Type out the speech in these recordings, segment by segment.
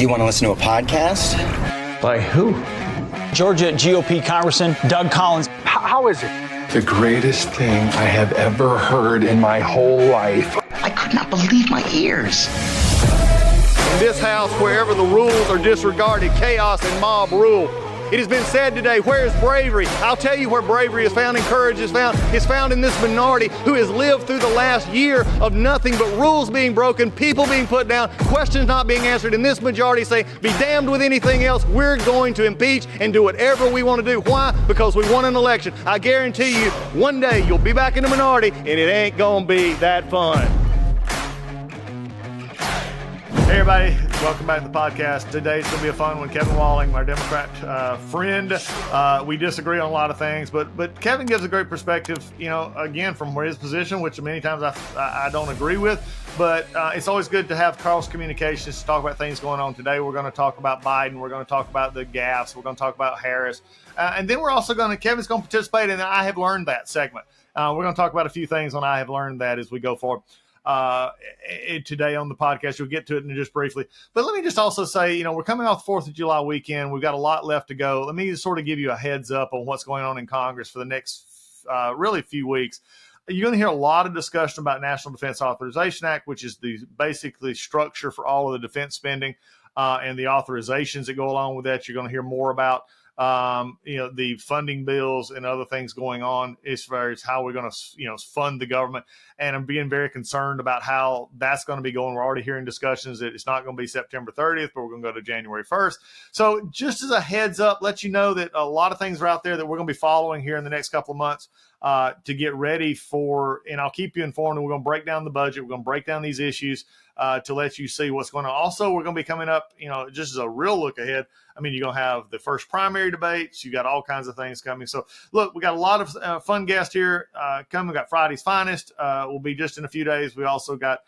You want to listen to a podcast? By who? Georgia GOP Congressman Doug Collins. How is it? The greatest thing I have ever heard in my whole life. I could not believe my ears. In this house, wherever the rules are disregarded, chaos and mob rule. It has been said today, where is bravery? I'll tell you where bravery is found and courage is found. It's found in this minority who has lived through the last year of nothing but rules being broken, people being put down, questions not being answered. And this majority say, be damned with anything else. We're going to impeach and do whatever we want to do. Why? Because we won an election. I guarantee you, one day you'll be back in the minority and it ain't gonna be that fun. Hey everybody, welcome back to the podcast. Today's going to be a fun one. Kevin Walling, my Democrat friend. We disagree on a lot of things, but Kevin gives a great perspective, you know, again, from his position, which many times I don't agree with, but it's always good to have cross communications to talk about things going on. Today we're going to talk about Biden, we're going to talk about the gaffes, we're going to talk about Harris, and then we're also Kevin's going to participate in the I Have Learned That segment. We're going to talk about a few things on I Have Learned That as we go forward. Today on the podcast. You'll get to it in just briefly. But let me just also say, you know, we're coming off the 4th of July weekend. We've got a lot left to go. Let me just sort of give you a heads up on what's going on in Congress for the next really few weeks. You're going to hear a lot of discussion about National Defense Authorization Act, which is the basically structure for all of the defense spending and the authorizations that go along with that. You're going to hear more about you know, the funding bills and other things going on as far as how we're going to, you know, fund the government. And I'm being very concerned about how that's going to be going. We're already hearing discussions that it's not going to be September 30th, but we're going to go to January 1st. So just as a heads up, let you know that a lot of things are out there that we're going to be following here in the next couple of months to get ready for, and I'll keep you informed. And we're going to break down the budget. We're going to break down these issues to let you see what's going on. Also, we're going to be coming up, you know, just as a real look ahead. I mean, you're going to have the first primary debates. You got all kinds of things coming. So, look, we got a lot of fun guests here coming. We got Friday's Finest. Will be just in a few days. We also got,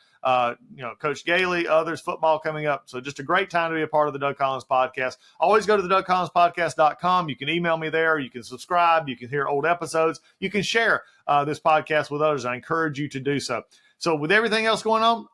you know, Coach Gailey, others, football coming up. So just a great time to be a part of the Doug Collins podcast. Always go to the DougCollinsPodcast.com. You can email me there. You can subscribe. You can hear old episodes. You can share this podcast with others. I encourage you to do so. So with everything else going on,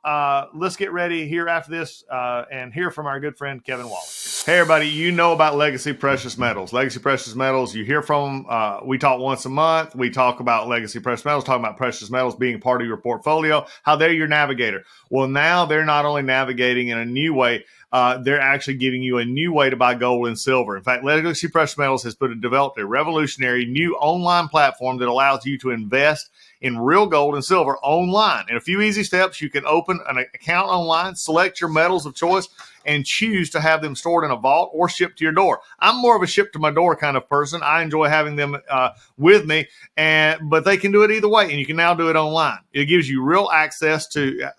let's get ready here after this and hear from our good friend, Kevin Walling. Hey, everybody, you know about Legacy Precious Metals. Legacy Precious Metals, you hear from them. We talk once a month. We talk about Legacy Precious Metals, talking about precious metals being part of your portfolio, how they're your navigator. Well, now they're not only navigating in a new way, they're actually giving you a new way to buy gold and silver. In fact, Legacy Precious Metals has developed a revolutionary new online platform that allows you to invest in real gold and silver online. In a few easy steps, you can open an account online, select your metals of choice, and choose to have them stored in a vault or shipped to your door. I'm more of a ship to my door kind of person. I enjoy having them with me, but they can do it either way, and you can now do it online. It gives you real access to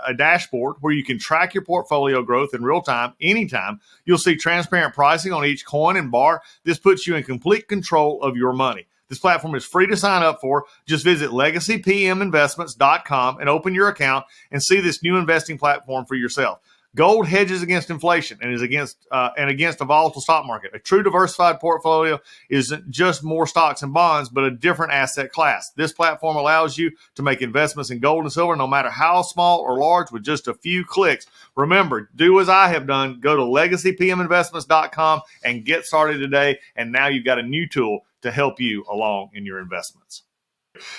a dashboard where you can track your portfolio growth in real time, anytime. You'll see transparent pricing on each coin and bar. This puts you in complete control of your money. This platform is free to sign up for. Just visit LegacyPMInvestments.com and open your account and see this new investing platform for yourself. Gold hedges against inflation and is against a volatile stock market. A true diversified portfolio isn't just more stocks and bonds, but a different asset class. This platform allows you to make investments in gold and silver, no matter how small or large, with just a few clicks. Remember, do as I have done. Go to LegacyPMInvestments.com and get started today. And now you've got a new tool to help you along in your investments.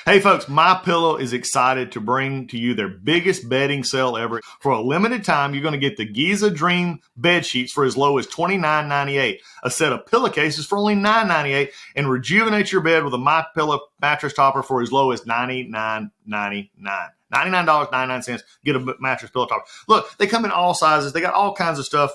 Hey folks, MyPillow is excited to bring to you their biggest bedding sale ever. For a limited time, you're going to get the Giza Dream bed sheets for as low as $29.98, a set of pillowcases for only $9.98, and rejuvenate your bed with a MyPillow mattress topper for as low as $99.99. $99.99. Get a mattress pillow topper. Look, they come in all sizes. They got all kinds of stuff,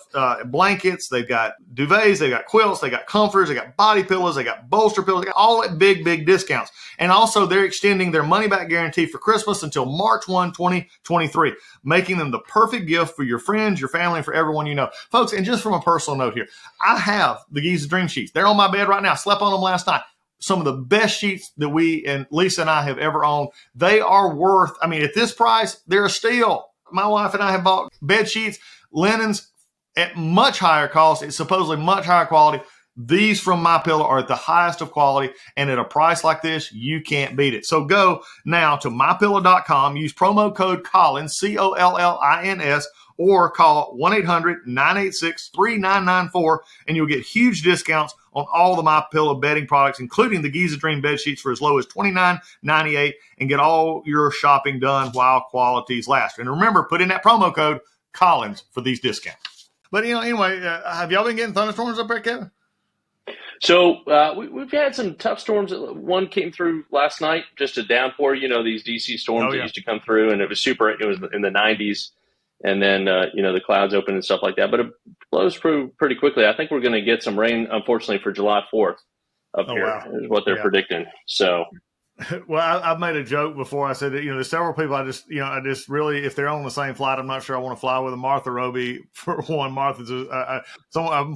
blankets. They've got duvets. They got quilts. They got comforters. They got body pillows. They got bolster pillows. They got all that big discounts. And also, they're extending their money-back guarantee for Christmas until March 1, 2023, making them the perfect gift for your friends, your family, and for everyone you know. Folks, and just from a personal note here, I have the Giza Dream Sheets. They're on my bed right now. I slept on them last night. Some of the best sheets that we and Lisa and I have ever owned. They are worth, I mean, at this price, they're a steal. My wife and I have bought bed sheets, linens at much higher cost. It's supposedly much higher quality. These from MyPillow are at the highest of quality, and at a price like this, you can't beat it. So go now to MyPillow.com, use promo code Collins, COLLINS, or call 1-800-986-3994, and you'll get huge discounts on all the MyPillow bedding products, including the Giza Dream bed sheets for as low as $29.98, and get all your shopping done while qualities last. And remember, put in that promo code Collins for these discounts. But, anyway, have y'all been getting thunderstorms up there, Kevin? So we've had some tough storms. One came through last night, just a downpour. These DC storms that used to come through, and it was in the 90s, and then the clouds open and stuff like that. But it blows through pretty quickly. I think we're going to get some rain, unfortunately, for July 4th up here. Wow. Is what they're predicting. So. Well, I've made a joke before. I said that, there's several people I just really, if they're on the same flight, I'm not sure I want to fly with them. Martha Roby, for one. Martha's a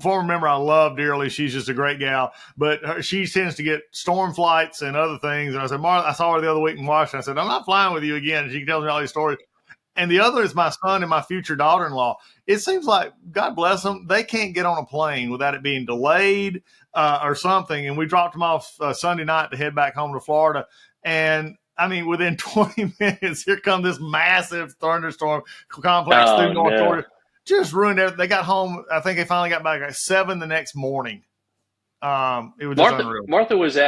former member I love dearly. She's just a great gal, but she tends to get storm flights and other things. And I said, Martha, I saw her the other week in Washington. I said, I'm not flying with you again. And she tells me all these stories. And the other is my son and my future daughter-in-law. It seems like, God bless them, they can't get on a plane without it being delayed or something. And we dropped them off Sunday night to head back home to Florida. And, within 20 minutes, here comes this massive thunderstorm complex through North Georgia. Just ruined everything. They got home. I think they finally got back at 7 the next morning. It was just unreal. Martha was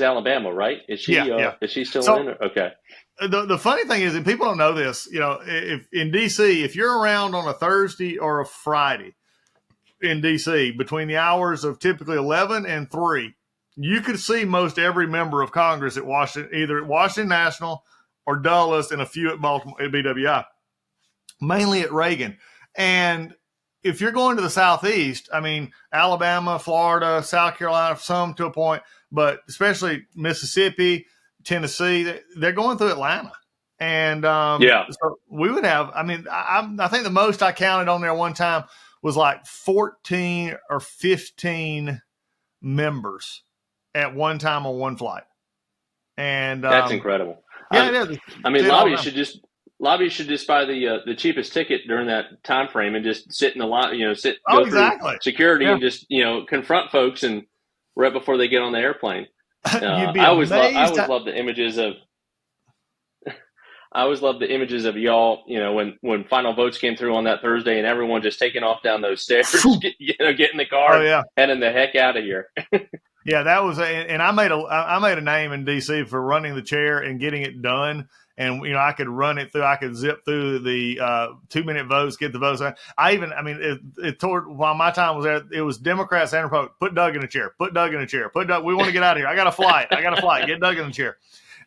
Alabama, right? Is she? Is she still in? Okay. The funny thing is, and people don't know this, if in D.C., if you're around on a Thursday or a Friday in D.C. between the hours of typically 11 and 3, you could see most every member of Congress at Washington, either at Washington National or Dulles, and a few at Baltimore at BWI, mainly at Reagan. And if you're going to the Southeast, Alabama, Florida, South Carolina, some to a point, but especially Mississippi, Tennessee, they're going through Atlanta. And so we would have, I think the most I counted on there one time was like 14 or 15 members at one time on one flight. And that's incredible. Yeah, it is. Lobbyists should just buy the cheapest ticket during that time frame and just sit in the line, go through security and just, confront folks and right before they get on the airplane. I always love the images of y'all, when final votes came through on that Thursday and everyone just taking off down those stairs, get in the car, heading the heck out of here. Yeah, that was, and I made a name in DC for running the chair and getting it done. And, I could run it through, I could zip through the 2-minute votes, get the votes. While my time was there, it was Democrats and Republicans. Put Doug in a chair, put Doug in a chair, put Doug. We want to get out of here. I got a flight. Get Doug in the chair.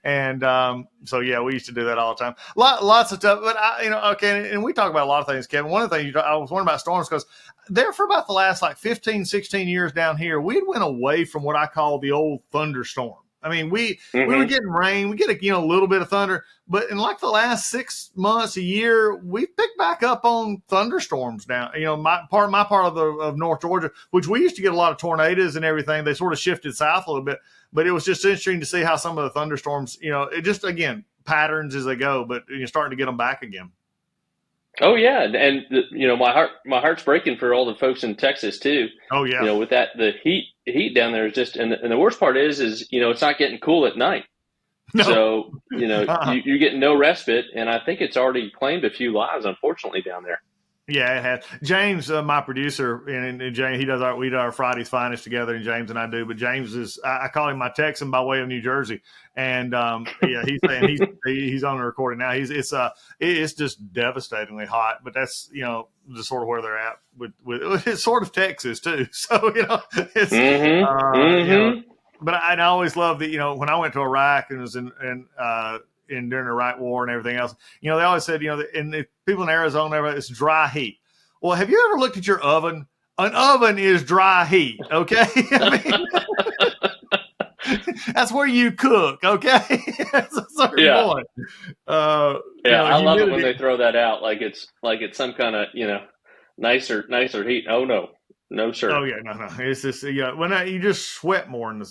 And we used to do that all the time. Lots of stuff. But, and we talk about a lot of things, Kevin. One of the things I was wondering about storms, because there for about the last 15, 16 years down here, we went away from what I call the old thunderstorm. We were getting rain, we get a little bit of thunder, but in the last 6 months, a year, we picked back up on thunderstorms now. My part of North Georgia, which we used to get a lot of tornadoes and everything, they sort of shifted south a little bit, but it was just interesting to see how some of the thunderstorms, it just, again, patterns as they go, but you're starting to get them back again. Oh yeah, and my heart's breaking for all the folks in Texas too. Oh yeah, with that the heat down there is just, and the worst part is it's not getting cool at night. No. So you're getting no respite, and I think it's already claimed a few lives, unfortunately, down there. Yeah, it has. James, my producer, and James, we do our Friday's Finest together, and James and I do. But James is, I call him my Texan by way of New Jersey, and he's saying he's on the recording now. It's just devastatingly hot, but that's just sort of where they're at with it's sort of Texas too. So it's but I always loved that when I went to Iraq and was in during the Iraq War and everything else, they always said, and the people in Arizona, it's dry heat. Well, have you ever looked at your oven? An oven is dry heat, okay? That's where you cook, okay? That's a certain point. I love it when they throw that out like it's some kind of nicer heat. Oh no, sir. Oh yeah, no. It's just when you just sweat more in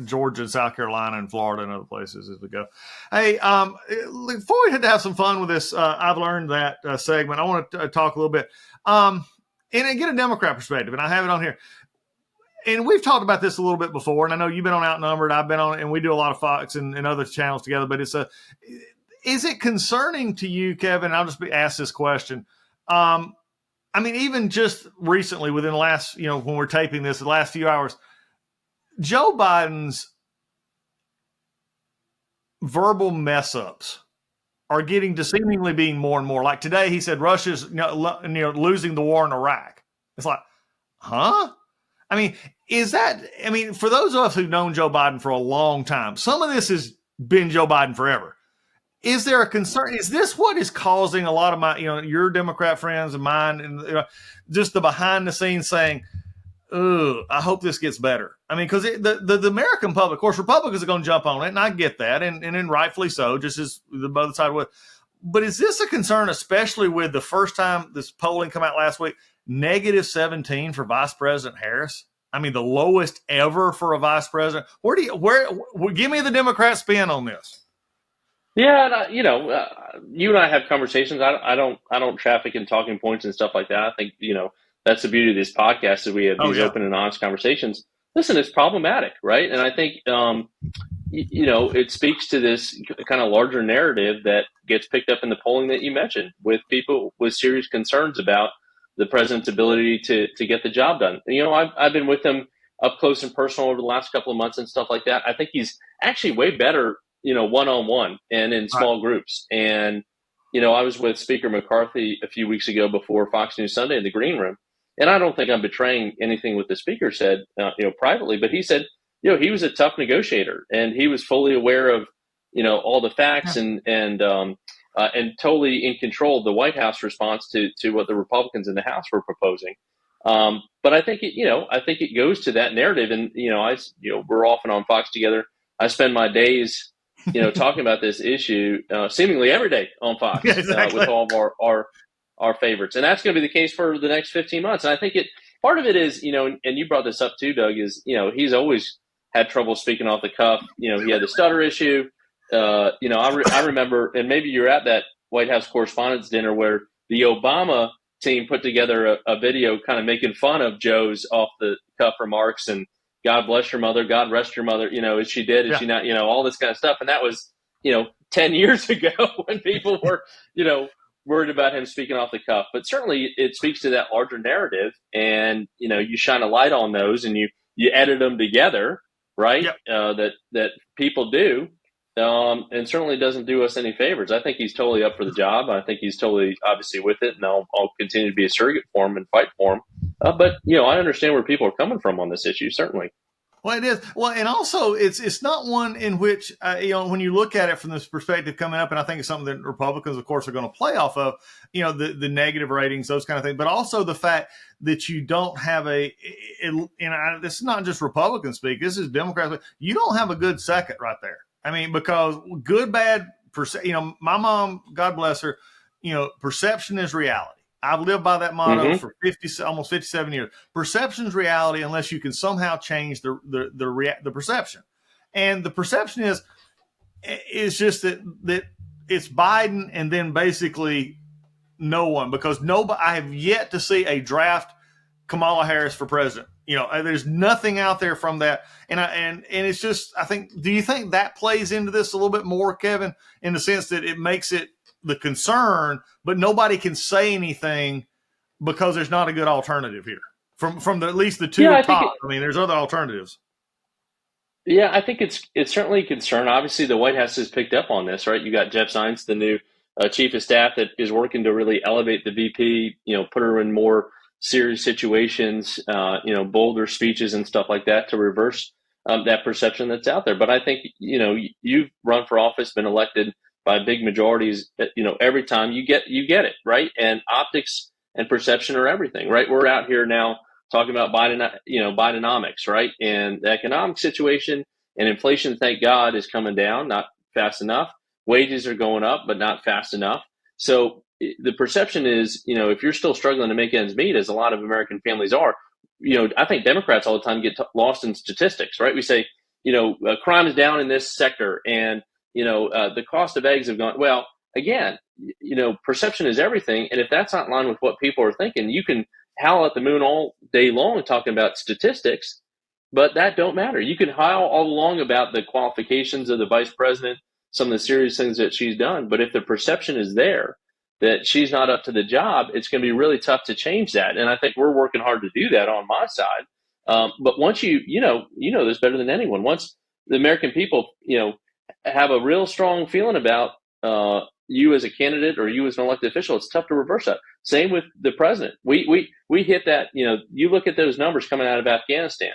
Georgia, South Carolina, and Florida, and other places as we go. Hey, before we had to have some fun with this, I've learned that segment. I want to talk a little bit, and get a Democrat perspective, and I have it on here. And we've talked about this a little bit before, and I know you've been on Outnumbered, I've been on, and we do a lot of Fox and other channels together. But Is it concerning to you, Kevin? I'll just be asked this question. I mean, even just recently, within the last, when we're taping this, the last few hours, Joe Biden's verbal mess ups are getting to seemingly being more and more. Like today, he said Russia's losing the war in Iraq. It's like, huh? I mean, for those of us who've known Joe Biden for a long time, some of this has been Joe Biden forever. Is there a concern? Is this what is causing a lot of my, your Democrat friends and mine, and just the behind the scenes saying, "Oh, I hope this gets better." I mean, because the American public, of course, Republicans are going to jump on it, and I get that, and rightfully so, just as the other side would. But is this a concern, especially with the first time this polling come out last week, -17 for Vice President Harris? I mean, the lowest ever for a vice president. Give me the Democrat spin on this. Yeah, and, you and I have conversations. I don't traffic in talking points and stuff like that. I think that's the beauty of this podcast, is we have these open and honest conversations. Listen, it's problematic, right? And I think it speaks to this kind of larger narrative that gets picked up in the polling that you mentioned, with people with serious concerns about the president's ability to get the job done. I've been with him up close and personal over the last couple of months and stuff like that. I think he's actually way better, one-on-one and in small groups. And, I was with Speaker McCarthy a few weeks ago before Fox News Sunday in the green room. And I don't think I'm betraying anything what the speaker said, privately, but he said, he was a tough negotiator, and he was fully aware of, all the facts and totally in control of the White House response to what the Republicans in the House were proposing. But I think it goes to that narrative. And, we're often on Fox together. I spend my days, talking about this issue seemingly every day on Fox. Yeah, exactly. With all of our favorites. And that's going to be the case for the next 15 months. And I think part of it is, and you brought this up too, Doug, is, he's always had trouble speaking off the cuff. He had the stutter issue. I remember, and maybe you're at that White House Correspondents' Dinner where the Obama team put together a video kind of making fun of Joe's off the cuff remarks, and God bless your mother, God rest your mother, is she dead, is she not, all this kind of stuff. And that was, 10 years ago when people were, worried about him speaking off the cuff. But certainly it speaks to that larger narrative, and, you shine a light on those, and you edit them together, right? Yep. That people do. And certainly doesn't do us any favors. I think he's totally up for the job. I think he's totally obviously with it, and I'll continue to be a surrogate for him and fight for him. But I understand where people are coming from on this issue, certainly. Well, it is. Well, and also it's not one in which, when you look at it from this perspective coming up, and I think it's something that Republicans, of course, are going to play off of, the negative ratings, those kind of things, but also the fact that you don't have this is not just Republican speak, this is Democrats. You don't have a good second right there. I mean, because good, bad, my mom, God bless her, perception is reality. I've lived by that motto for almost 57 years. Perception is reality unless you can somehow change the perception. And the perception is just that it's Biden and then basically no one, because I have yet to see a draft Kamala Harris for president. There's nothing out there from that. And it's just, I think, do you think that plays into this a little bit more, Kevin, in the sense that it makes it the concern, but nobody can say anything because there's not a good alternative here from at least the two top? I mean, there's other alternatives. Yeah, I think it's certainly a concern. Obviously, the White House has picked up on this, right? You got Jeff Zients, the new chief of staff, that is working to really elevate the VP, put her in more serious situations, bolder speeches and stuff like that to reverse that perception that's out there. But I think, you've run for office, been elected by big majorities, every time you get it, right? And optics and perception are everything, right? We're out here now talking about Bidenomics, right? And the economic situation and inflation, thank God, is coming down, not fast enough. Wages are going up, but not fast enough. So the perception is, if you're still struggling to make ends meet, as a lot of American families are, I think Democrats all the time get lost in statistics, right? We say, crime is down in this sector, and, the cost of eggs have gone. Well, again, perception is everything. And if that's not in line with what people are thinking, you can howl at the moon all day long talking about statistics, but that don't matter. You can howl all along about the qualifications of the vice president, some of the serious things that she's done. But if the perception is there that she's not up to the job, it's going to be really tough to change that. And I think we're working hard to do that on my side. But once you know this better than anyone, once the American people, have a real strong feeling about you as a candidate or you as an elected official, it's tough to reverse that. Same with the president. We hit that, you look at those numbers coming out of Afghanistan.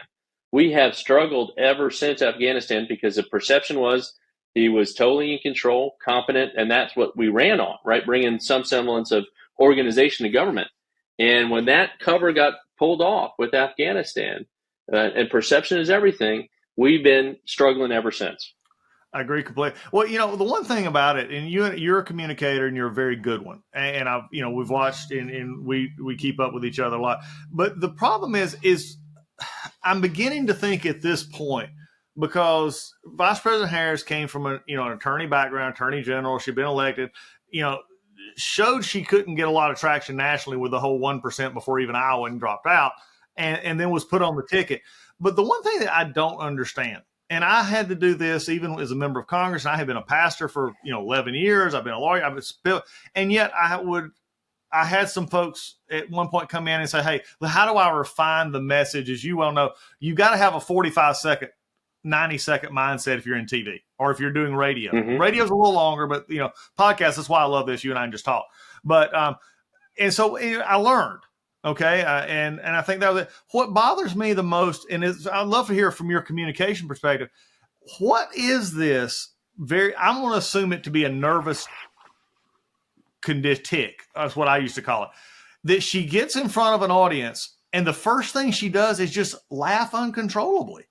We have struggled ever since Afghanistan because the perception was he was totally in control, competent, and that's what we ran on, right? Bringing some semblance of organization to government. And when that cover got pulled off with Afghanistan, and perception is everything, we've been struggling ever since. I agree completely. Well, the one thing about it, and you're a communicator and you're a very good one. And I've, we've watched and we keep up with each other a lot. But the problem is I'm beginning to think at this point, because Vice President Harris came from an attorney background, attorney general, she'd been elected, showed she couldn't get a lot of traction nationally with the whole 1% before even Iowa dropped out, and then was put on the ticket. But the one thing that I don't understand, and I had to do this even as a member of Congress, and I had been a pastor for 11 years, I've been a lawyer, and yet I had some folks at one point come in and say, hey, how do I refine the message? As you well know, you got to have a 45-second, 90-second mindset if you're in TV or if you're doing radio. Mm-hmm. Radio's a little longer, but podcasts, that's why I love this. You and I just talk. But and so I learned. Okay. And I think that was it. What bothers me the most, and I'd love to hear from your communication perspective. What is this I'm going to assume it to be a nervous tick. That's what I used to call it. That she gets in front of an audience and the first thing she does is just laugh uncontrollably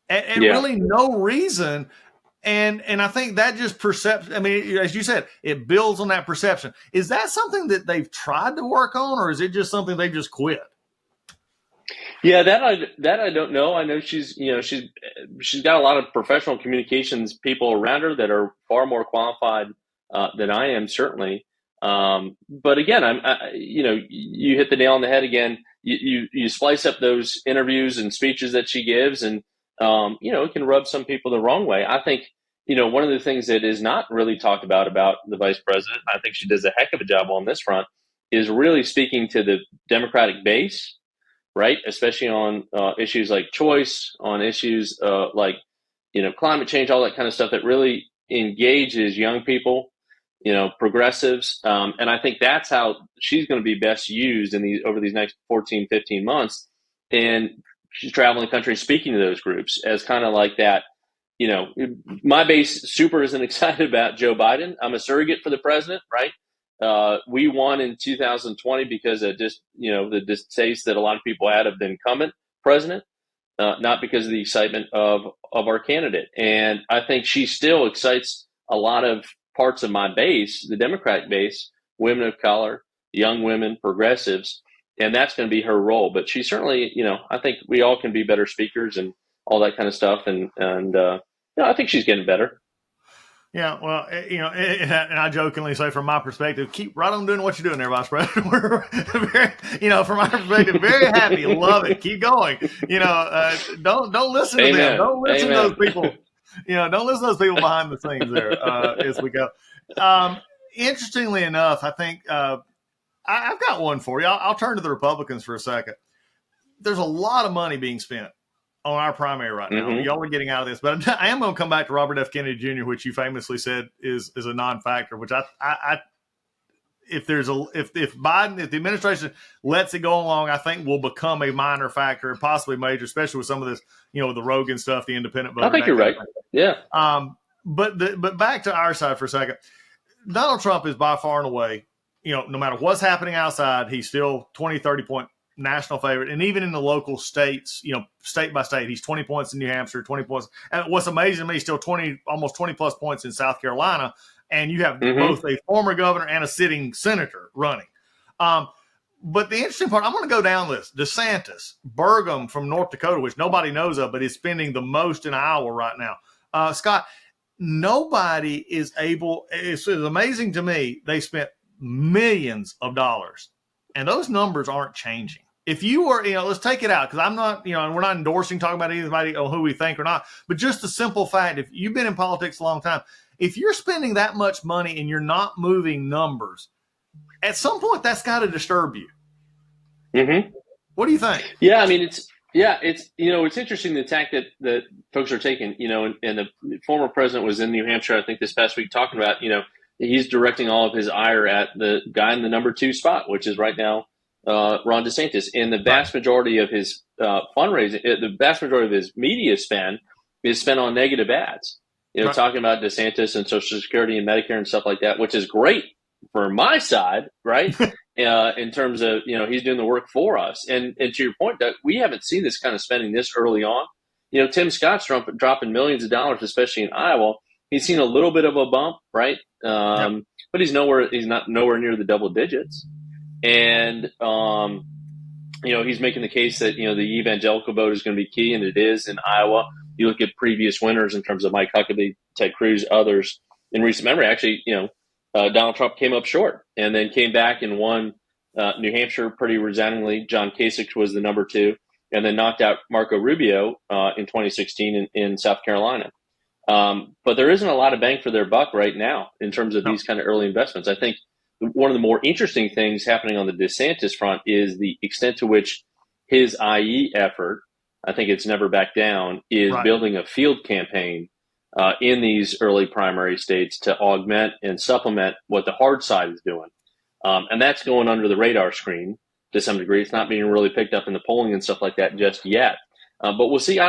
and really no reason. And I think that just perception, I mean, as you said, it builds on that perception. Is that something that they've tried to work on, or is it just something they've just quit? Yeah, that I don't know. I know she's got a lot of professional communications people around her that are far more qualified than I am, certainly. But again, you hit the nail on the head again. You splice up those interviews and speeches that she gives, and it can rub some people the wrong way. I think, one of the things that is not really talked about the vice president, I think she does a heck of a job on this front, is really speaking to the Democratic base, right? Especially on issues like choice, on issues like, climate change, all that kind of stuff that really engages young people, progressives. And I think that's how she's going to be best used over these next 14, 15 months. And she's traveling the country speaking to those groups as kind of like that. My base super isn't excited about Joe Biden. I'm a surrogate for the president, right? We won in 2020 because of just, the distaste that a lot of people had of the incumbent president, not because of the excitement of our candidate. And I think she still excites a lot of parts of my base, the Democratic base, women of color, young women, progressives. And that's going to be her role. But she certainly, I think we all can be better speakers and all that kind of stuff. And I think she's getting better. Yeah, well, and I jokingly say, from my perspective, keep right on doing what you're doing there, Vice President. We're very, from my perspective, very happy, love it, keep going. Don't listen to them, don't listen to those people. Don't listen to those people behind the scenes there as we go. Interestingly enough, I think I've got one for you. I'll turn to the Republicans for a second. There's a lot of money being spent on our primary right now. Mm-hmm. Y'all are getting out of this, but I am going to come back to Robert F. Kennedy Jr., which you famously said is a non-factor. Which if the administration lets it go along, I think will become a minor factor and possibly major, especially with some of this, the Rogan stuff, the independent voter. I think you're right. Yeah. But back to our side for a second. Donald Trump is by far and away, no matter what's happening outside, he's still 20, 30 point national favorite. And even in the local states, state by state, he's 20 points in New Hampshire, 20 points. And what's amazing to me, he's still almost 20 plus points in South Carolina. And you have both a former governor and a sitting senator running. But the interesting part, I'm going to go down this. DeSantis, Burgum from North Dakota, which nobody knows of, but is spending the most in Iowa right now. Scott, nobody is able, it's amazing to me, they spent millions of dollars. And those numbers aren't changing. If you were, let's take it out, because I'm not, and we're not endorsing, talking about anybody on who we think or not, but just the simple fact, if you've been in politics a long time, if you're spending that much money and you're not moving numbers, at some point that's got to disturb you. Mm-hmm. What do you think? Yeah, I mean, it's interesting the tack that folks are taking, and the former president was in New Hampshire, I think this past week, talking about, he's directing all of his ire at the guy in the number 2 spot, which is right now Ron DeSantis. And the vast majority of his fundraising, the vast majority of his media spend is spent on negative ads, talking about DeSantis and Social Security and Medicare and stuff like that, which is great for my side, right? In terms of, he's doing the work for us. And to your point, Doug, we haven't seen this kind of spending this early on. Tim Scott's dropping millions of dollars, especially in Iowa. He's seen a little bit of a bump, right? But he's not nowhere near the double digits. And, he's making the case that, the evangelical vote is going to be key, and it is in Iowa. You look at previous winners in terms of Mike Huckabee, Ted Cruz, others in recent memory, actually, Donald Trump came up short and then came back and won New Hampshire pretty resoundingly. John Kasich was the number 2, and then knocked out Marco Rubio in 2016 in South Carolina. But there isn't a lot of bang for their buck right now in terms of these kind of early investments. I think one of the more interesting things happening on the DeSantis front is the extent to which his IE effort, I think it's never back down, is building a field campaign in these early primary states to augment and supplement what the hard side is doing. And that's going under the radar screen to some degree. It's not being really picked up in the polling and stuff like that just yet. But we'll see.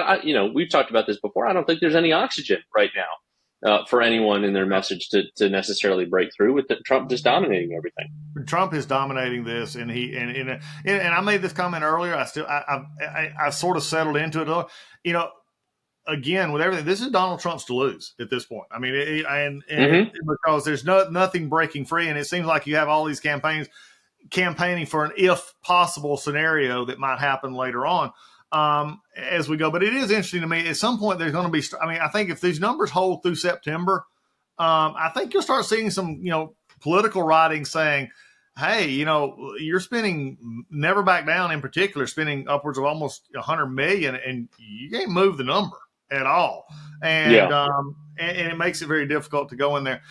We've talked about this before. I don't think there's any oxygen right now for anyone in their message to necessarily break through with Trump just dominating everything. Trump is dominating this, and I made this comment earlier. I've sort of settled into it. Again, with everything, this is Donald Trump's to lose at this point. I mean, because there's nothing breaking free, and it seems like you have all these campaigning for an if possible scenario that might happen later on as we go. But it is interesting to me. At some point, there's going to be. I think if these numbers hold through September, I think you'll start seeing some, political writing saying, hey, you're spending Never Back Down in particular, spending upwards of almost $100 million, and you can't move the number at all. And it makes it very difficult to go in there.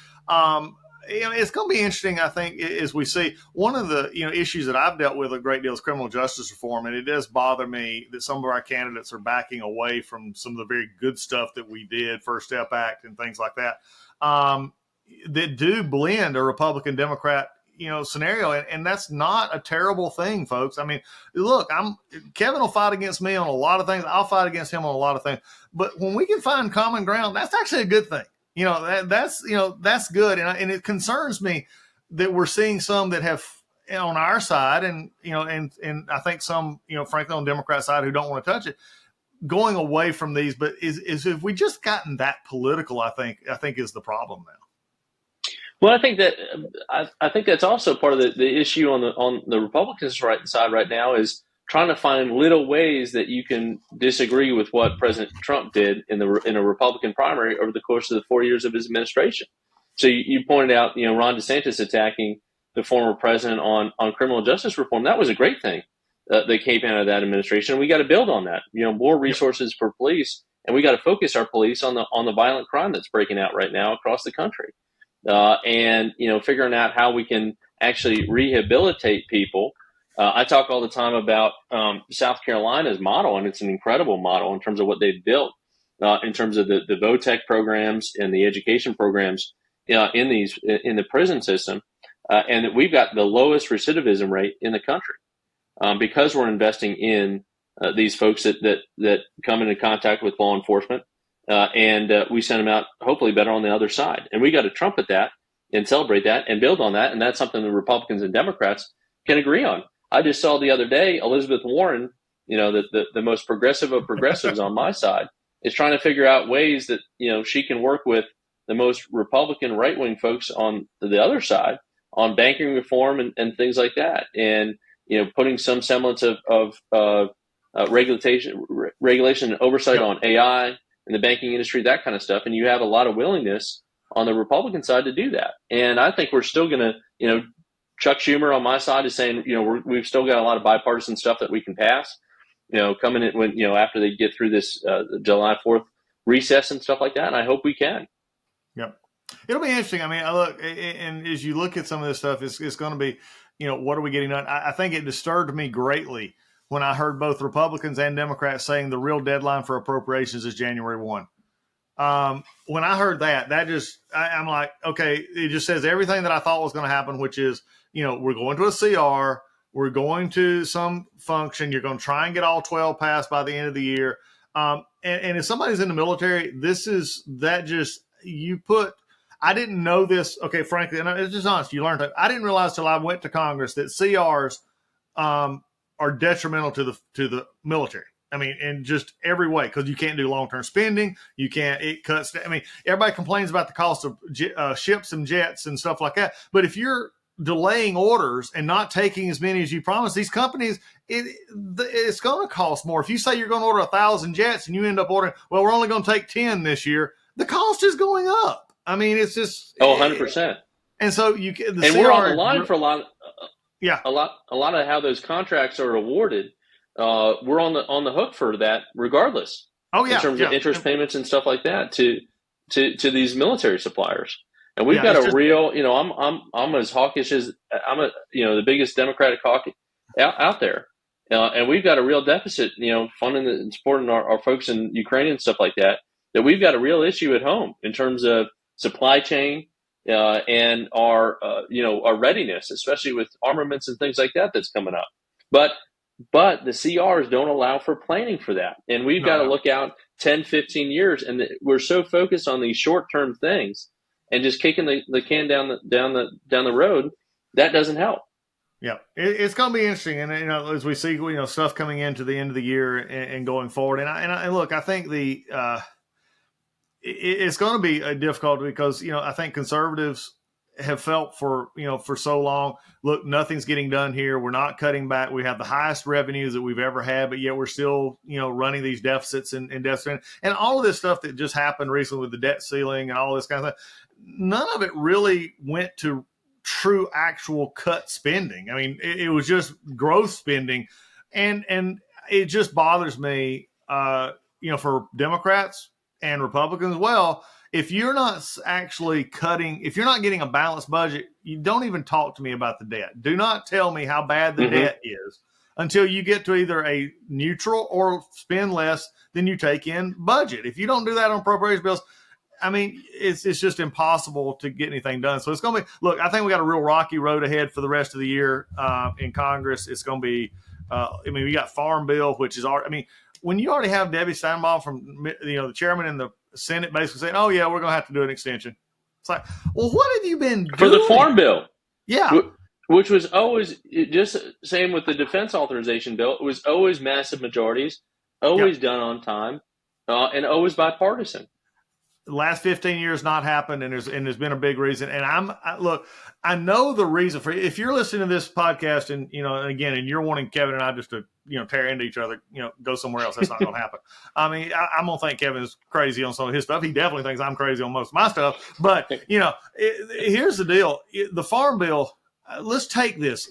It's going to be interesting, I think, as we see. One of the issues that I've dealt with a great deal is criminal justice reform, and it does bother me that some of our candidates are backing away from some of the very good stuff that we did, First Step Act and things like that, that do blend a Republican-Democrat scenario, and that's not a terrible thing, folks. I mean, look, Kevin will fight against me on a lot of things. I'll fight against him on a lot of things. But when we can find common ground, that's actually a good thing. That's good, and it concerns me that we're seeing some that have on our side, and I think some frankly on the Democrat side who don't want to touch it, going away from these. But is if we just gotten that political, I think is the problem now. Well, I think that's also part of the issue on the Republicans' side right now is trying to find little ways that you can disagree with what President Trump did in a Republican primary over the course of the 4 years of his administration. So you pointed out, Ron DeSantis attacking the former president on criminal justice reform. That was a great thing that came out of that administration. We got to build on that. More resources for police, and we got to focus our police on the violent crime that's breaking out right now across the country. And figuring out how we can actually rehabilitate people. I talk all the time about South Carolina's model, and it's an incredible model in terms of what they've built in terms of the VOTEC programs and the education programs in the prison system, and that we've got the lowest recidivism rate in the country because we're investing in these folks that come into contact with law enforcement. And we send them out hopefully better on the other side. And we got to trumpet that and celebrate that and build on that. And that's something the Republicans and Democrats can agree on. I just saw the other day, Elizabeth Warren, the most progressive of progressives on my side, is trying to figure out ways that, she can work with the most Republican right-wing folks on the other side on banking reform and things like that. And, putting some semblance of regulation and oversight on AI in the banking industry, that kind of stuff. And you have a lot of willingness on the Republican side to do that. And I think we're still going to, Chuck Schumer on my side is saying, we've still got a lot of bipartisan stuff that we can pass, coming in when, after they get through this July 4th recess and stuff like that. And I hope we can. Yep. It'll be interesting. I mean, look, and as you look at some of this stuff, it's going to be, what are we getting done? I think it disturbed me greatly when I heard both Republicans and Democrats saying the real deadline for appropriations is January 1. When I heard that I'm like, okay, it just says everything that I thought was going to happen, which is, we're going to a CR, we're going to some function, you're going to try and get all 12 passed by the end of the year. And if somebody's in the military, I didn't know this. Okay, frankly, and it's just honest. You learn that. I didn't realize till I went to Congress that CRs are detrimental to the military. I mean, in just every way, because you can't do long-term spending. You can't. It cuts. I mean, everybody complains about the cost of ships and jets and stuff like that. But if you're delaying orders and not taking as many as you promised, these companies, it's going to cost more. If you say you're going to order 1,000 jets and you end up ordering, well, we're only going to take 10 this year, the cost is going up. I mean, it's just 100%. And so we're on the line for a lot. Yeah, a lot of how those contracts are awarded. We're on the hook for that, regardless. Oh yeah, in terms of interest payments and stuff like that to these military suppliers. And we've got a real. I'm as hawkish as the biggest Democratic caucus out there, and we've got a real deficit. Funding and supporting our folks in Ukraine and stuff like that. That we've got a real issue at home in terms of supply chain and our readiness, especially with armaments and things like that that's coming up. But the CRs don't allow for planning for that. And we've got to look out 10, 15 years. And we're so focused on these short-term things and just kicking the can down the road, that doesn't help. Yeah, it's going to be interesting. And, as we see, stuff coming into the end of the year and going forward. And look, I think it's going to be difficult because, I think conservatives have felt for so long, look, nothing's getting done here. We're not cutting back. We have the highest revenues that we've ever had, but yet we're still, running these deficits and deficits and all of this stuff that just happened recently with the debt ceiling and all this kind of stuff. None of it really went to true actual cut spending. I mean, it was just growth spending. And it just bothers me, for Democrats and Republicans as well, if you're not actually if you're not getting a balanced budget, you don't even talk to me about the debt. Do not tell me how bad the debt is until you get to either a neutral or spend less than you take in budget. If you don't do that on appropriation bills, I mean, it's just impossible to get anything done. So it's going to be, look, I think we got a real rocky road ahead for the rest of the year in Congress. It's going to be, we got Farm Bill, which is when you already have Debbie Steinbaum from, the chairman in the Senate basically saying, oh, yeah, we're going to have to do an extension. It's like, well, what have you been doing? For the Farm Bill. Yeah. Which was always just same with the defense authorization bill. It was always massive majorities, always done on time, and always bipartisan. The last 15 years not happened, and there's been a big reason. And look, I know the reason for, if you're listening to this podcast and, and you're wanting Kevin and I just to, tear into each other, go somewhere else. That's not going to happen. I mean, I'm going to think Kevin's crazy on some of his stuff. He definitely thinks I'm crazy on most of my stuff. But, here's the deal. The Farm Bill, let's take this,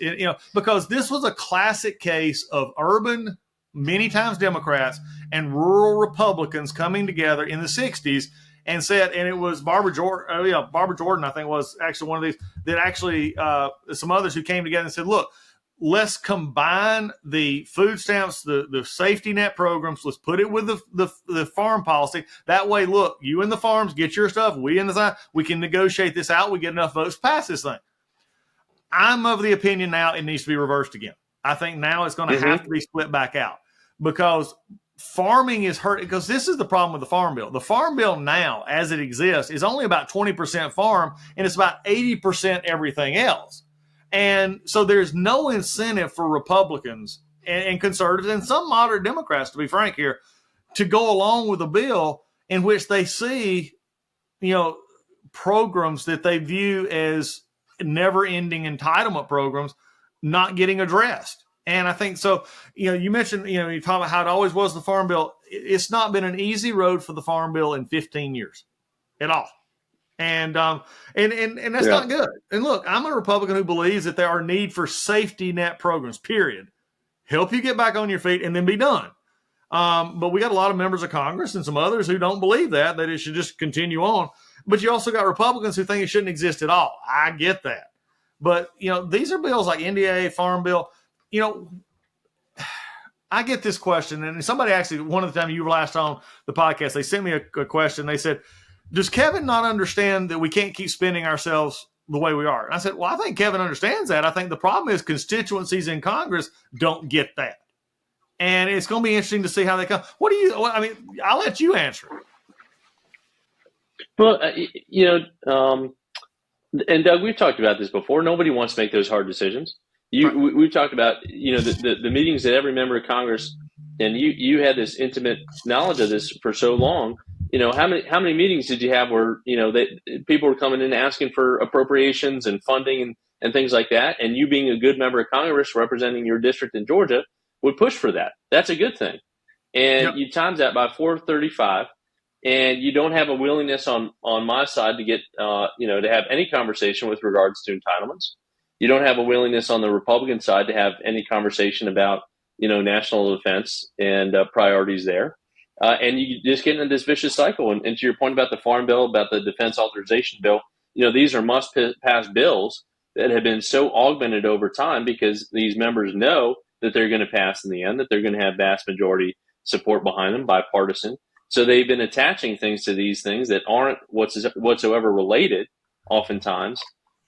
because this was a classic case of urban, many times Democrats, and rural Republicans coming together in the 60s. And it was Barbara Jordan, I think, was actually one of these that actually some others who came together and said, look, let's combine the food stamps, the safety net programs. Let's put it with the farm policy. That way, look, you and the farms get your stuff. We in the side, we can negotiate this out. We get enough votes to pass this thing. I'm of the opinion now it needs to be reversed again. I think now it's going to have to be split back out because farming is hurt, because this is the problem with the Farm Bill. The Farm Bill now, as it exists, is only about 20% farm, and it's about 80% everything else. And so there's no incentive for Republicans and conservatives and some moderate Democrats, to be frank here, to go along with a bill in which they see, programs that they view as never-ending entitlement programs not getting addressed. And I think so, you mentioned, you talk about how it always was the Farm Bill. It's not been an easy road for the Farm Bill in 15 years at all. And that's not good. And look, I'm a Republican who believes that there are need for safety net programs, period. Help you get back on your feet and then be done. But we got a lot of members of Congress and some others who don't believe that it should just continue on. But you also got Republicans who think it shouldn't exist at all. I get that. But, these are bills like NDAA, Farm Bill. I get this question, and somebody actually, one of the time you were last on the podcast, they sent me a question. They said, does Kevin not understand that we can't keep spending ourselves the way we are? And I said, well, I think Kevin understands that. I think the problem is constituencies in Congress don't get that. And it's going to be interesting to see how they come. I'll let you answer. Well, and Doug, we've talked about this before. Nobody wants to make those hard decisions. We've talked about, the meetings that every member of Congress, and you had this intimate knowledge of this for so long. How many meetings did you have where, that people were coming in asking for appropriations and funding and things like that? And you being a good member of Congress representing your district in Georgia would push for that. That's a good thing. And you times that by 435, and you don't have a willingness on my side to get, to have any conversation with regards to entitlements. You don't have a willingness on the Republican side to have any conversation about, national defense and priorities there. And you just get into this vicious cycle. And to your point about the Farm Bill, about the Defense Authorization Bill, these are must-pass bills that have been so augmented over time because these members know that they're going to pass in the end, that they're going to have vast majority support behind them, bipartisan. So they've been attaching things to these things that aren't whatsoever related, oftentimes,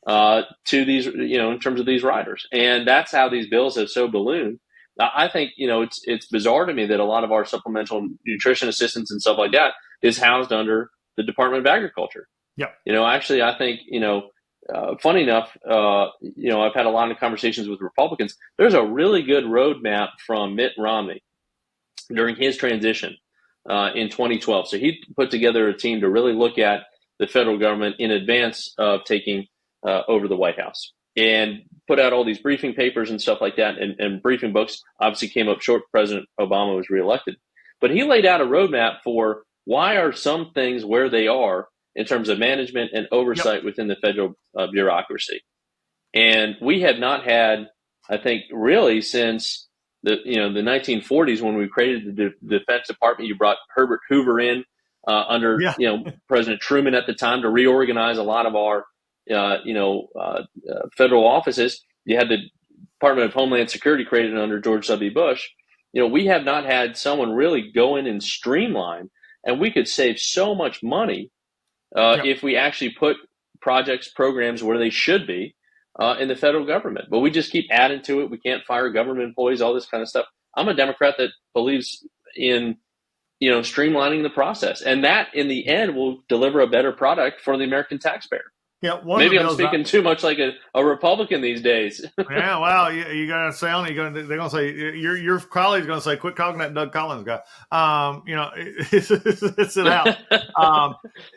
to these, in terms of these riders. And that's how these bills have so ballooned. I think, it's bizarre to me that a lot of our supplemental nutrition assistance and stuff like that is housed under the Department of Agriculture. Yeah. Actually, I think, funny enough, I've had a lot of conversations with Republicans. There's a really good roadmap from Mitt Romney during his transition in 2012. So he put together a team to really look at the federal government in advance of taking over the White House and put out all these briefing papers and stuff like that. And briefing books obviously came up short. President Obama was reelected. But he laid out a roadmap for why are some things where they are in terms of management and oversight within the federal bureaucracy. And we have not had, I think, really since the 1940s when we created the Defense Department. You brought Herbert Hoover in under President Truman at the time to reorganize a lot of our federal offices. You had the Department of Homeland Security created under George W. Bush. We have not had someone really go in and streamline, and we could save so much money if we actually put programs where they should be in the federal government. But we just keep adding to it. We can't fire government employees, all this kind of stuff. I'm a Democrat that believes in, streamlining the process, and that in the end will deliver a better product for the American taxpayer. Yeah, maybe I'm speaking too much like a Republican these days. Yeah, well, you gotta sound. They're gonna say your colleague's gonna say, "Quit calling that Doug Collins guy." It's it out.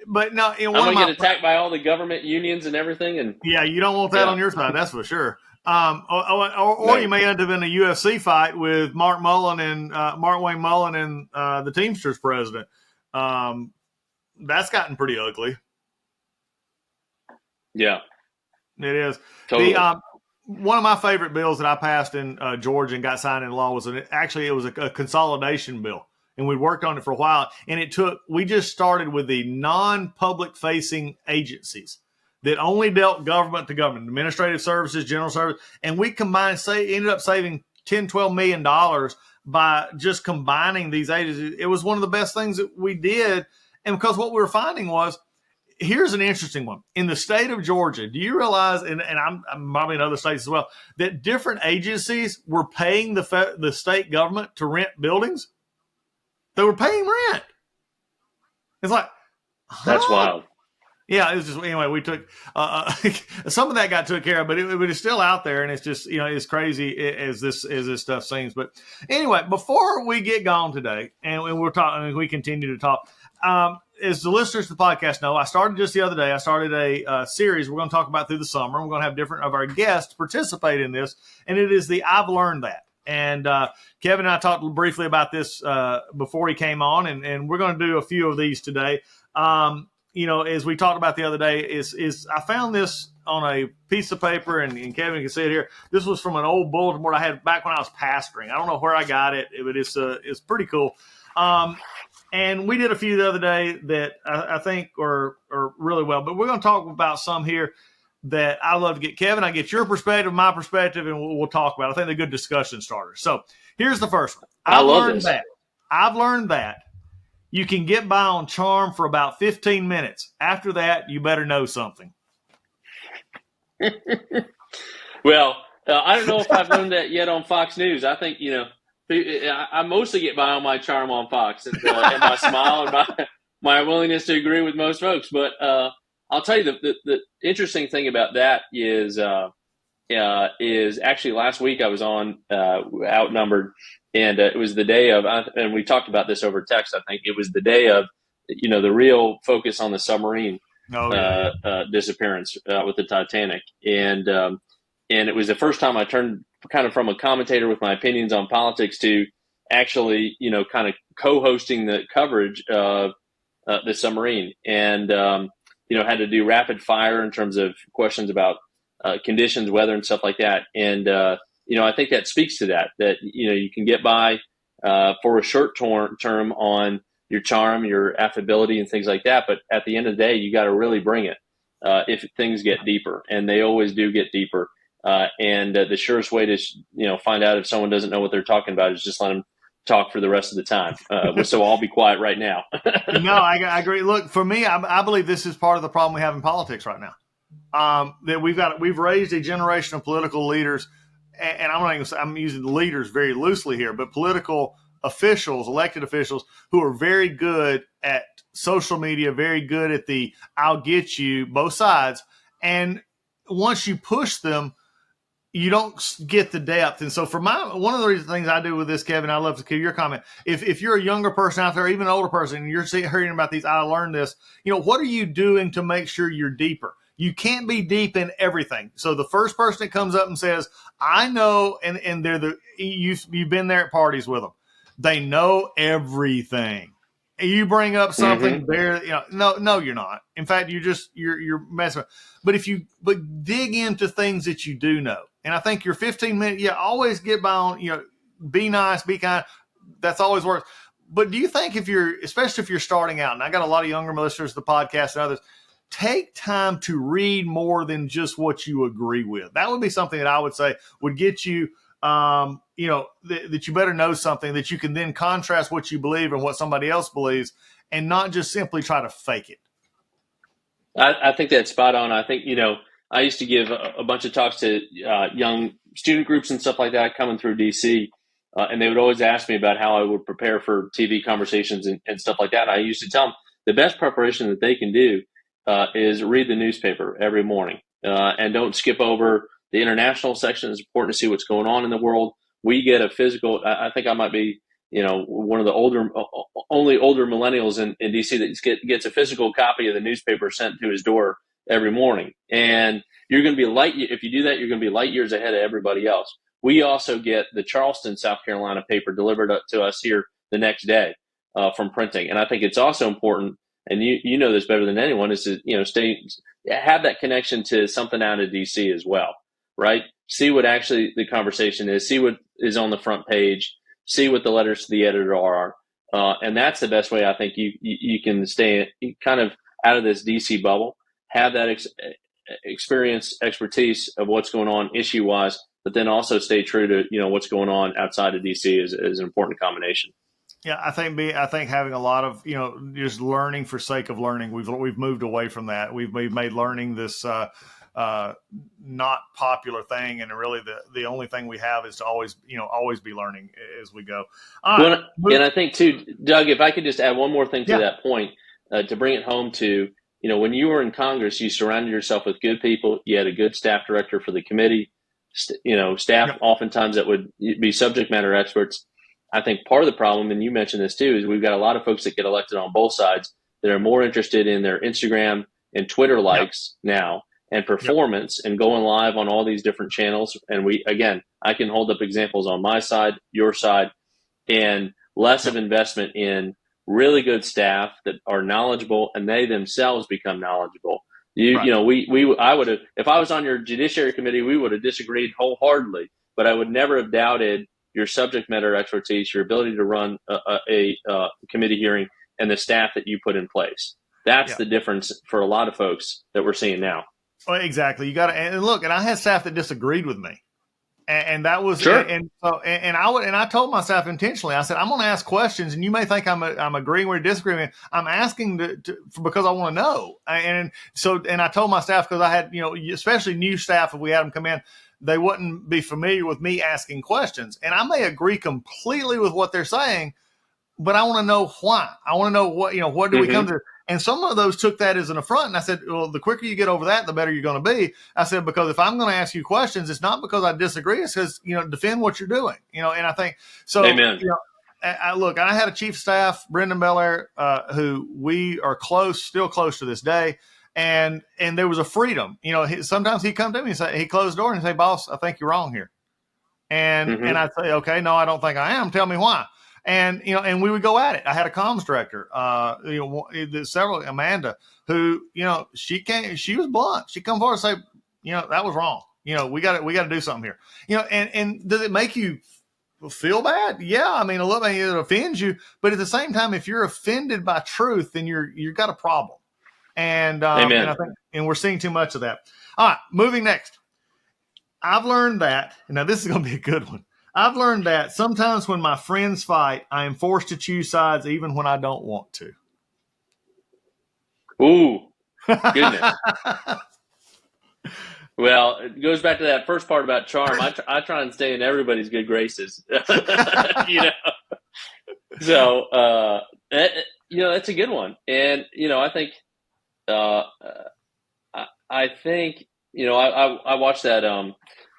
But no, I'm gonna get attacked by all the government unions and everything. And yeah, you don't want that on your side, that's for sure. Or you may end up in a UFC fight with Mark Wayne Mullen and the Teamsters president. That's gotten pretty ugly. Yeah, it is. Totally. One of my favorite bills that I passed in Georgia and got signed into law was it was a consolidation bill, and we worked on it for a while. And we just started with the non-public facing agencies that only dealt government to government, administrative services, general service, and we ended up saving $10-12 million by just combining these agencies. It was one of the best things that we did, and because what we were finding was. Here's an interesting one. In the state of Georgia, do you realize, and I'm probably in other states as well, that different agencies were paying the state government to rent buildings? They were paying rent. It's like, that's wild. Yeah, it was just, anyway, we took, some of that got took care of, but it's still out there, and it's just, it's crazy as this stuff seems. But anyway, before we get gone today, and we're talking, we continue to talk, as the listeners to the podcast know, I started just the other day. I started a series we're going to talk about through the summer. We're going to have different of our guests participate in this, and it is the I've Learned That. And Kevin and I talked briefly about this before he came on, and we're going to do a few of these today. as we talked about the other day, is I found this on a piece of paper, and Kevin can see it here. This was from an old bulletin board I had back when I was pastoring. I don't know where I got it, but it's pretty cool. And we did a few the other day that I think are really well. But we're going to talk about some here that I love to get. Kevin, I get your perspective, my perspective, and we'll talk about it. I think they're good discussion starters. So here's the first one. I've learned that you can get by on charm for about 15 minutes. After that, you better know something. Well, I don't know if I've learned that yet on Fox News. I think, I mostly get by on my charm on Fox and my smile and my willingness to agree with most folks. But I'll tell you the interesting thing about that is actually last week I was on Outnumbered, and it was the day of, and we talked about this over text. I think it was the day of, the real focus on the submarine disappearance with the Titanic, and it was the first time I turned kind of from a commentator with my opinions on politics to actually, kind of co-hosting the coverage of the submarine, and had to do rapid fire in terms of questions about conditions, weather, and stuff like that. And I think that speaks to that you can get by for a short term on your charm, your affability, and things like that. But at the end of the day, you got to really bring it if things get deeper, and they always do get deeper. And the surest way to find out if someone doesn't know what they're talking about is just let them talk for the rest of the time. So I'll be quiet right now. No, I agree. Look, for me, I believe this is part of the problem we have in politics right now. That we've raised a generation of political leaders, and I'm using leaders very loosely here, but political officials, elected officials, who are very good at social media, very good at the "I'll get you" both sides, and once you push them, you don't get the depth. And so one of the things I do with this, Kevin, I love to hear your comment. If you're a younger person out there, even an older person, and you're hearing about these, I learned this, what are you doing to make sure you're deeper? You can't be deep in everything. So the first person that comes up and says, I know, and you've been there at parties with them. They know everything. You bring up something no, you're not. In fact, you're messing with. But dig into things that you do know. And I think your 15 minutes, always get by on, be nice, be kind. That's always works. But do you think especially if you're starting out, and I got a lot of younger listeners to the podcast and others, take time to read more than just what you agree with. That would be something that I would say would get you, that you better know something, that you can then contrast what you believe and what somebody else believes, and not just simply try to fake it. I think that's spot on. I think, I used to give a bunch of talks to young student groups and stuff like that coming through DC, and they would always ask me about how I would prepare for TV conversations and stuff like that. And I used to tell them the best preparation that they can do is read the newspaper every morning, and don't skip over the international section. It's important to see what's going on in the world. We get a physical, I think I might be, one of the only older millennials in DC that gets a physical copy of the newspaper sent to his door every morning. And you're going to be if you do that, you're going to be light years ahead of everybody else. We also get the Charleston, South Carolina paper delivered up to us here the next day from printing. And I think it's also important, and you know this better than anyone, is to, have that connection to something out of DC as well, right? See what actually the conversation is, see what is on the front page, see what the letters to the editor are. And that's the best way I think you can stay kind of out of this DC bubble, have that expertise of what's going on issue-wise, but then also stay true to, what's going on outside of DC is an important combination. Yeah, I think having a lot of, just learning for sake of learning, we've moved away from that. We've made learning this not popular thing, and really the only thing we have is to always be learning as we go. And I think too, Doug, if I could just add one more thing to that point, to bring it home to, when you were in Congress, you surrounded yourself with good people. You had a good staff director for the committee, staff oftentimes that would be subject matter experts. I think part of the problem, and you mentioned this too, is we've got a lot of folks that get elected on both sides that are more interested in their Instagram and Twitter likes now and performance and going live on all these different channels. And I can hold up examples on my side, your side, and less of investment in really good staff that are knowledgeable, and they themselves become knowledgeable. Right. You know, I would have, if I was on your Judiciary Committee, we would have disagreed wholeheartedly, but I would never have doubted your subject matter expertise, your ability to run a committee hearing, and the staff that you put in place. That's the difference for a lot of folks that we're seeing now. Well, exactly. You got to, and look, and I had staff that disagreed with me. And that was, sure. and I told my staff intentionally, I said, I'm going to ask questions, and you may think I'm agreeing or disagreeing. I'm asking because I want to know. And I told my staff, because I had, you know, especially new staff, if we had them come in, they wouldn't be familiar with me asking questions. And I may agree completely with what they're saying, but I want to know why. I want to know what do we come to? And some of those took that as an affront. And I said, well, the quicker you get over that, the better you're going to be. I said, because if I'm going to ask you questions, it's not because I disagree. It's because, you know, defend what you're doing, you know, and I think so. Amen. You know, I had a chief of staff, Brendan Belair, who we are still close to this day. And there was a freedom, you know, sometimes he'd come to me and say, he closed the door and say, boss, I think you're wrong here. And I'd say, okay, no, I don't think I am. Tell me why. And, you know, and we would go at it. I had a comms director, Amanda, who, you know, she was blunt. She come forward and say, you know, that was wrong. You know, we got to do something here. You know, and does it make you feel bad? Yeah. I mean, a little bit, it offends you, but at the same time, if you're offended by truth, then you've got a problem. And I think, and we're seeing too much of that. All right, moving next. I've learned that, and now this is going to be a good one. I've learned that sometimes when my friends fight, I am forced to choose sides even when I don't want to. Ooh, goodness. Well, it goes back to that first part about charm. I try and stay in everybody's good graces, you know. So, you know, that's a good one. And, you know, I think, you know, I watched that,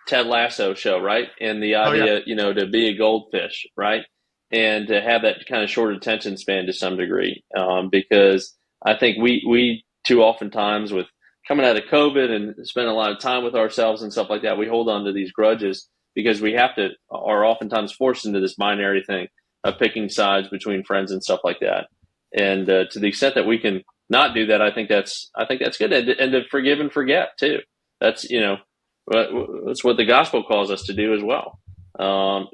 Ted Lasso show, right? And the idea, you know, to be a goldfish, right? And to have that kind of short attention span to some degree, because I think we too oftentimes, with coming out of COVID and spending a lot of time with ourselves and stuff like that, we hold on to these grudges because we are oftentimes forced into this binary thing of picking sides between friends and stuff like that. And to the extent that we can not do that, I think that's good. And to forgive and forget too. That's, you know, that's what the gospel calls us to do as well. So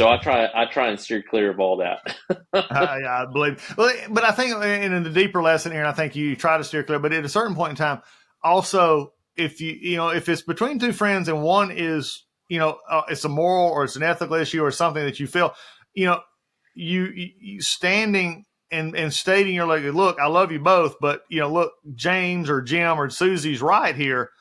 I try and steer clear of all that. I believe. Well, but I think in the deeper lesson here, and I think you try to steer clear, but at a certain point in time, also, if if it's between two friends and one is, you know, it's a moral or it's an ethical issue or something that you feel, you know, you standing and stating, you're like, look, I love you both, but, you know, look, James or Jim or Susie's right here.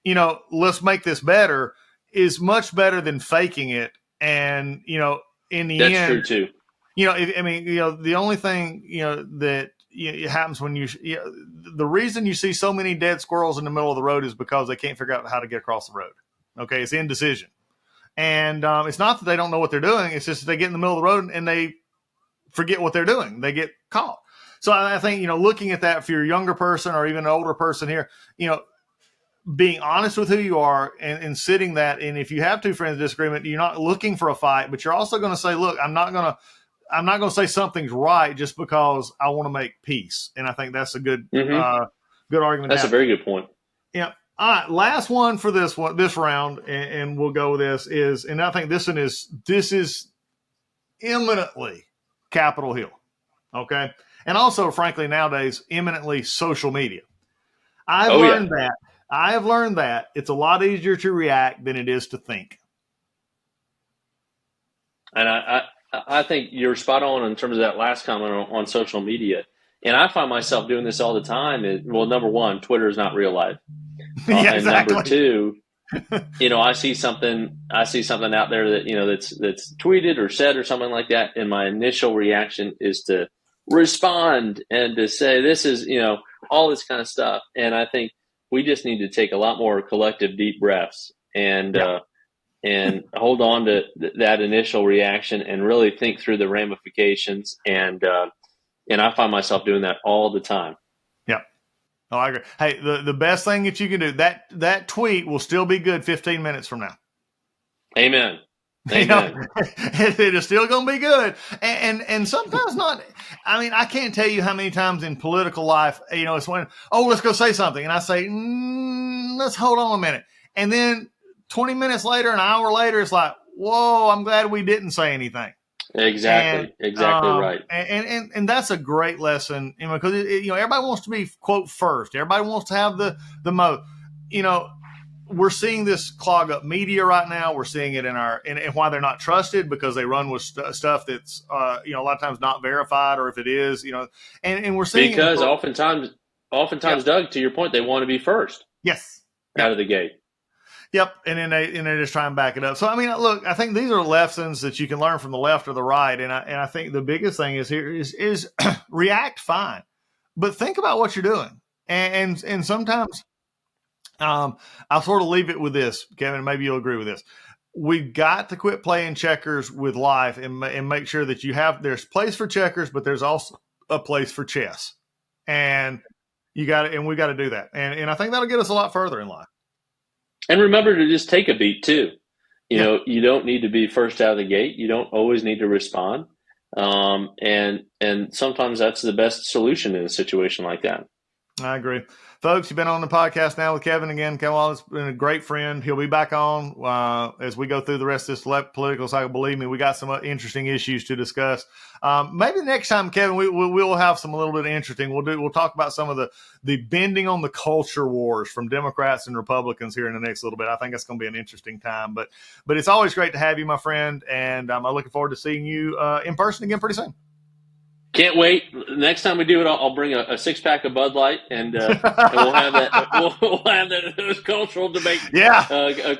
You know, let's make this better, is much better than faking it. And, you know, in the end, that's true too. You know, I mean, you know, the only thing, you know, that it happens when the reason you see so many dead squirrels in the middle of the road is because they can't figure out how to get across the road. Okay. It's indecision. And it's not that they don't know what they're doing. It's just that they get in the middle of the road and they forget what they're doing. They get caught. So I think, you know, looking at that for your younger person or even an older person here, you know, being honest with who you are and sitting that. And if you have two friends disagreement, you're not looking for a fight, but you're also going to say, look, I'm not going to say something's right just because I want to make peace. And I think that's a good, good argument. That's a very good point. Yeah. All right. Last one for this round, and we'll go with this is, and I think this is eminently Capitol Hill. Okay. And also, frankly, nowadays, eminently social media. I have learned that it's a lot easier to react than it is to think. And I think you're spot on in terms of that last comment on social media. And I find myself doing this all the time. Well, number one, Twitter is not real life. Yeah, and exactly. Number two, you know, I see something out there that, you know, that's tweeted or said or something like that. And my initial reaction is to respond and to say, this is, you know, all this kind of stuff. And I think we just need to take a lot more collective deep breaths and hold on to that initial reaction and really think through the ramifications. And I find myself doing that all the time. Yeah. Oh, I agree. Hey, the best thing that you can do, that tweet will still be good 15 minutes from now. Amen. It is still going to be good. And sometimes not. I mean, I can't tell you how many times in political life, it's when, let's go say something. And I say, let's hold on a minute. And then 20 minutes later, an hour later, it's like, whoa, I'm glad we didn't say anything. Exactly right. And that's a great lesson, because everybody wants to be quote first. Everybody wants to have the most. We're seeing this clog up media right now. We're seeing it and why they're not trusted, because they run with stuff that's a lot of times not verified, or if it is, and we're seeing because oftentimes, yep. Doug, to your point, they want to be first. Yes, out of the gate. Yep, and then they just try and back it up. So I mean, look, I think these are lessons that you can learn from the left or the right, and I think the biggest thing is here is react fine, but think about what you're doing, and sometimes. I'll sort of leave it with this, Kevin. Maybe you'll agree with this. We've got to quit playing checkers with life and make sure that there's place for checkers, but there's also a place for chess, and we got to do that. And I think that'll get us a lot further in life. And remember to just take a beat too. You don't need to be first out of the gate. You don't always need to respond. And sometimes that's the best solution in a situation like that. I agree. Folks, you've been on the podcast now with Kevin again. Kevin Wallen's been a great friend. He'll be back on as we go through the rest of this political cycle. Believe me, we got some interesting issues to discuss. Maybe next time, Kevin, we'll have some a little bit interesting. We'll talk about some of the bending on the culture wars from Democrats and Republicans here in the next little bit. I think that's going to be an interesting time. But it's always great to have you, my friend, and I'm looking forward to seeing you in person again pretty soon. Can't wait. Next time we do it, I'll bring a 6-pack of Bud Light, and we'll have that. We'll have those cultural debate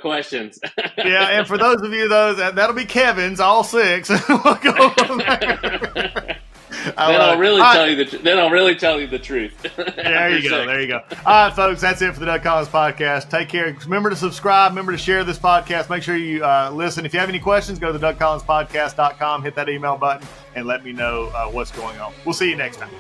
questions. Yeah, and for those of you that'll be Kevin's, all 6. We'll go from there. Then I'll really tell you the truth. There you go. All right, folks, that's it for the Doug Collins podcast. Take care. Remember to subscribe. Remember to share this podcast. Make sure you listen. If you have any questions, go to the DougCollinsPodcast.com, hit that email button, and let me know what's going on. We'll see you next time.